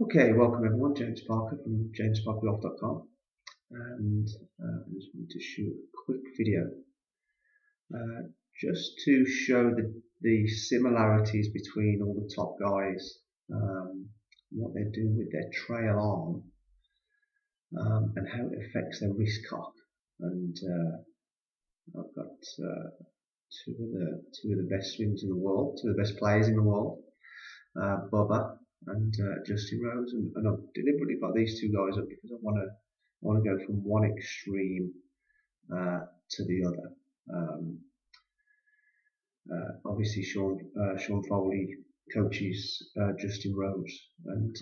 Okay, welcome everyone. James Parker from jamesparkerloft.com, and I just wanted to shoot a quick video uh, just to show the similarities between all the top guys, what they're doing with their trail arm, and how it affects their wrist cock. And I've got two of the best swings in the world, two of the best players in the world, Bubba and Justin Rose, and I've deliberately got these two guys up because I want to go from one extreme to the other. Obviously, Sean Foley coaches Justin Rose, and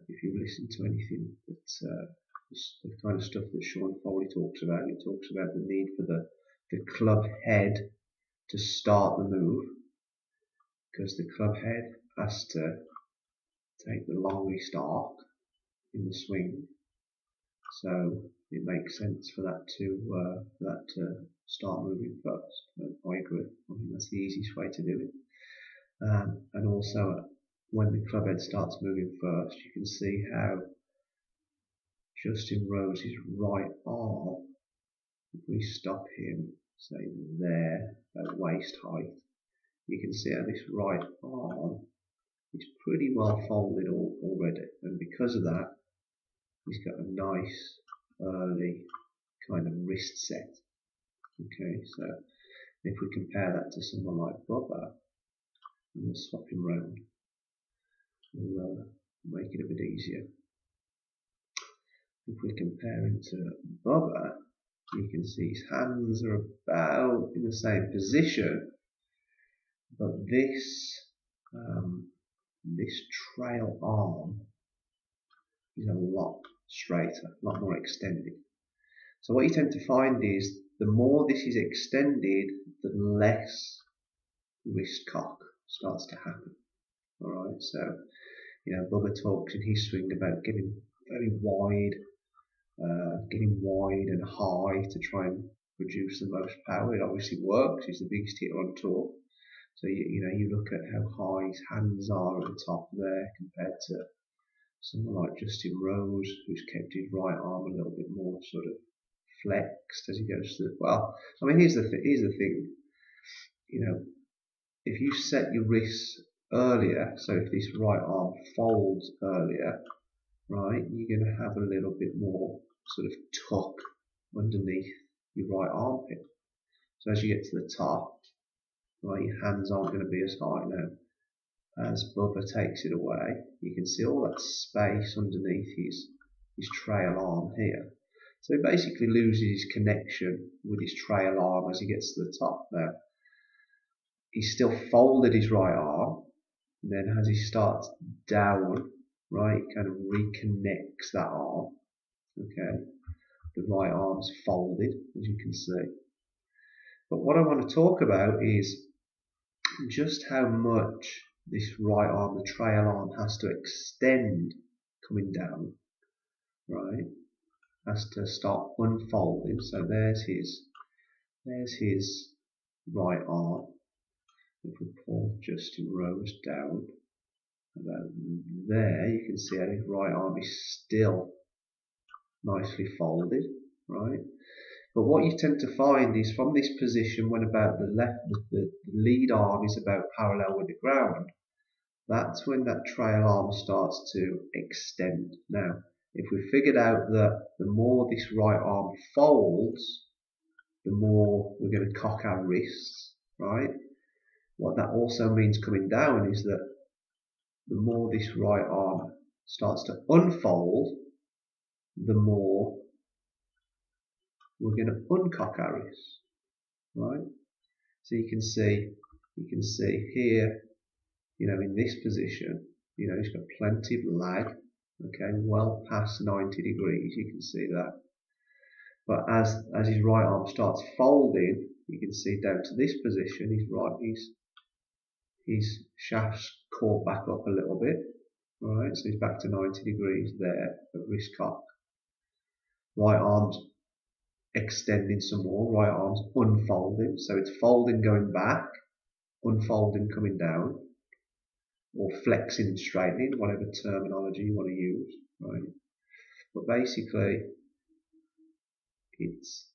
if you listen to anything the kind of stuff that Sean Foley talks about, he talks about the need for the club head to start the move, because the club head has to take the longest arc in the swing, so it makes sense for that to start moving first. I agree. I think that's the easiest way to do it. And also, when the club head starts moving first, you can see how Justin Rose's right arm, if we stop him, say there, at waist height, you can see how this right arm is pretty well folded already, and because of that, he's got a nice early kind of wrist set. Okay, so if we compare that to someone like Bubba, and we'll swap him round, we'll make it a bit easier. If we compare him to Bubba, you can see his hands are about in the same position, but this trail arm is a lot straighter, a lot more extended. So what you tend to find is the more this is extended, the less wrist cock starts to happen. Alright, so Bubba talks in his swing about getting very wide, getting wide and high to try and produce the most power. It obviously works. He's the biggest hitter on tour. So you look at how high his hands are at the top there compared to someone like Justin Rose, who's kept his right arm a little bit more sort of flexed as he goes to the, well, I mean, here's the thing, if you set your wrists earlier, so if this right arm folds earlier, right, you're going to have a little bit more sort of tuck underneath your right armpit. So as you get to the top, right, your hands aren't going to be as high now. As Bubba takes it away, you can see all that space underneath his trail arm here. So he basically loses his connection with his trail arm as he gets to the top. Now, he's still folded his right arm, and then as he starts down, right, he kind of reconnects that arm. Okay, the right arm's folded, as you can see. But what I want to talk about is just how much this right arm, the trail arm, has to extend coming down, right? Has to start unfolding. So there's his right arm. If we pull Justin Rose down about there, you can see how his right arm is still nicely folded, right? But what you tend to find is from this position, when about the lead arm is about parallel with the ground, that's when that trail arm starts to extend. Now, if we figured out that the more this right arm folds, the more we're going to cock our wrists, right? What that also means coming down is that the more this right arm starts to unfold, the more we're going to uncock our wrists, right? So you can see here, in this position, he's got plenty of lag, okay, well past 90 degrees, you can see that. But as his right arm starts folding, you can see down to this position, his shaft's caught back up a little bit, right, so he's back to 90 degrees there at wrist cock. Right arm's extending some more, right arm's unfolding, so it's folding going back, unfolding coming down. or flexing and straightening, whatever terminology you want to use, right? But basically, it's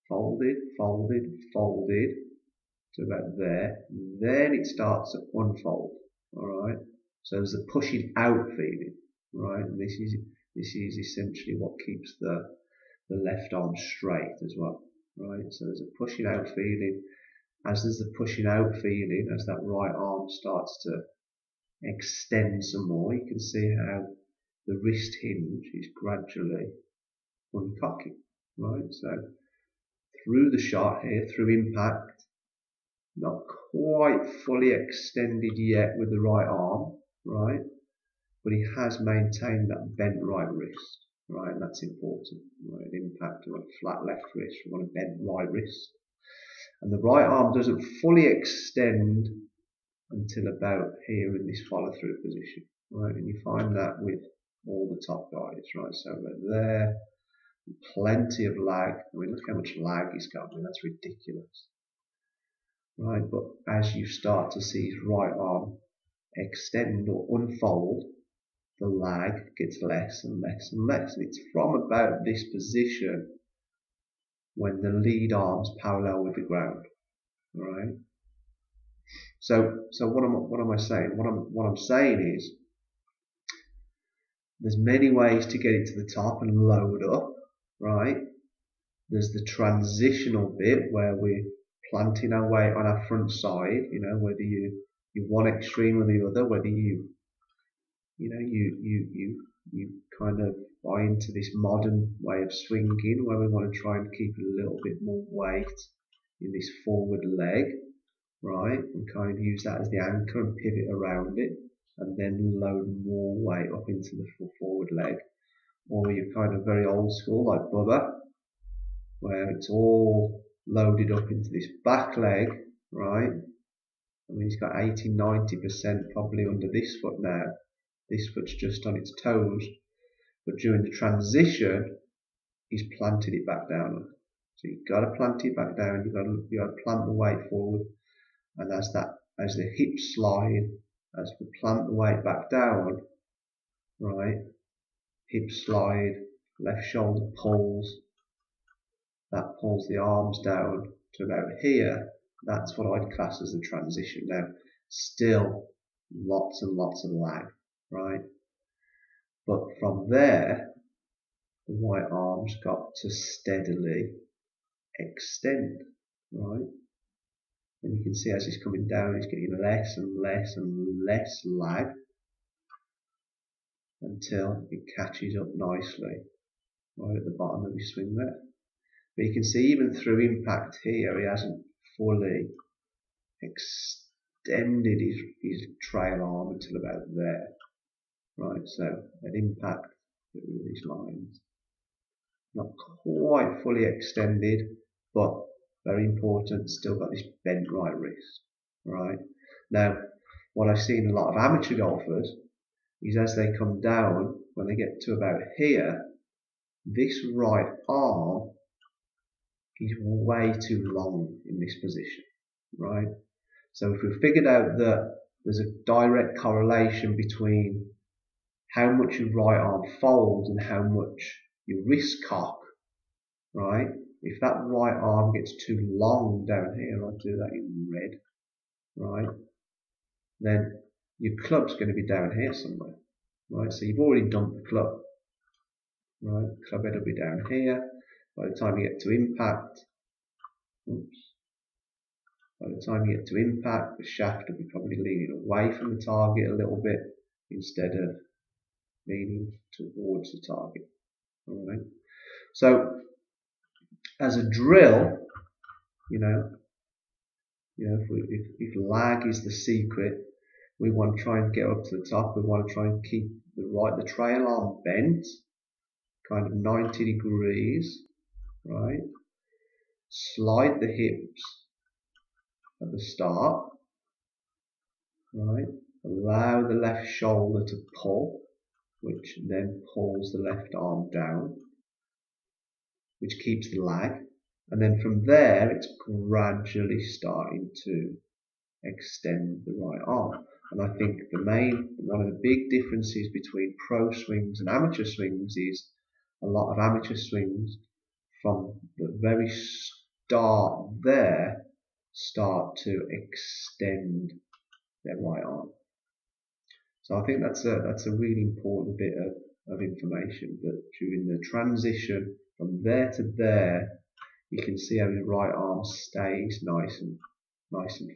folded, folded, folded to about there. Then it starts to unfold, all right? So there's a pushing out feeling, right? And this is essentially what keeps the left arm straight as well, right? So there's a pushing out feeling. As there's a pushing out feeling, as that right arm starts to extend some more, you can see how the wrist hinge is gradually uncocking, right? So through the shot here, through impact, not quite fully extended yet with the right arm, right? But he has maintained that bent right wrist, right? And that's important, right? Impact on a flat left wrist, we want a bent right wrist. And the right arm doesn't fully extend until about here in this follow through position, right? And you find that with all the top guys, right? So there, plenty of lag. I mean, look how much lag he's got. I mean, that's ridiculous, right? But as you start to see his right arm extend or unfold, the lag gets less and less and less. And it's from about this position when the lead arm's parallel with the ground, right? So what am I saying? What I'm saying is there's many ways to get it to the top and load up, right? There's the transitional bit where we're planting our weight on our front side, you know, whether you one extreme or the other, whether you kind of buy into this modern way of swinging where we want to try and keep a little bit more weight in this forward leg, right? And kind of use that as the anchor and pivot around it and then load more weight up into the forward leg. Or you're kind of very old school like Bubba, where it's all loaded up into this back leg, right? I mean, he's got 80-90% probably under this foot now. This foot's just on its toes. But during the transition, he's planted it back down. So you've got to plant it back down. You've got to plant the weight forward. And as the hips slide, as we plant the weight back down, right? Hips slide, left shoulder pulls. That pulls the arms down to about here. That's what I'd class as the transition. Now, still lots and lots of lag, right? But from there, the right arm's got to steadily extend, right? And you can see as he's coming down, he's getting less and less and less lag until it catches up nicely right at the bottom of his swing there. But you can see even through impact here, he hasn't fully extended his trail arm until about there, right? So at impact, with these lines, not quite fully extended, but very important, still got this bent right wrist, right? Now, what I've seen a lot of amateur golfers is as they come down, when they get to about here, this right arm is way too long in this position, right? So if we've figured out that there's a direct correlation between how much your right arm folds and how much your wrist cock, right? If that right arm gets too long down here, I'll do that in red, right? Then your club's going to be down here somewhere, right? So you've already dumped the club, right? Club head will be down here. By the time you get to impact, by the time you get to impact, the shaft will be probably leaning away from the target a little bit instead of leaning towards the target. All right. So as a drill, if lag is the secret, we want to try and get up to the top. We want to try and keep the trail arm bent, kind of 90 degrees, right? Slide the hips at the start, right? Allow the left shoulder to pull, which then pulls the left arm down, which keeps the lag. And then from there, it's gradually starting to extend the right arm. And I think one of the big differences between pro swings and amateur swings is a lot of amateur swings from the very start there start to extend their right arm. So I think that's a really important bit of information, that during the transition from there to there, you can see how his right arm stays nice and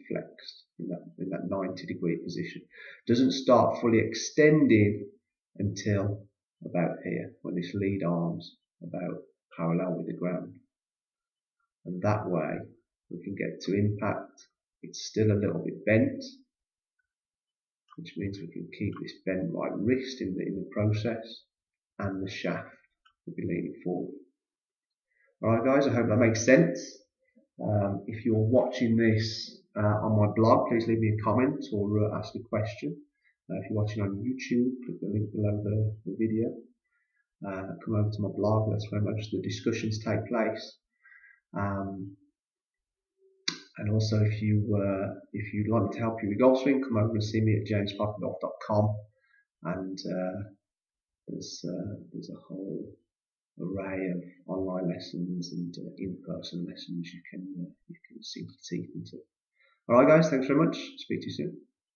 flexed in that 90-degree position. Doesn't start fully extending until about here, when this lead arm's about parallel with the ground. And that way we can get to impact. It's still a little bit bent, which means we can keep this bent right wrist in the process, and the shaft will be leaning forward. Alright guys, I hope that makes sense. If you're watching this on my blog, please leave me a comment or ask a question. If you're watching on YouTube, click the link below the video. Come over to my blog, that's where most of the discussions take place. And also, if you'd like me to help you with golf swing, come over and see me at jamesparkergolf.com. And there's a whole array of online lessons and in-person lessons you can sink your teeth into. Alright guys, thanks very much. Speak to you soon.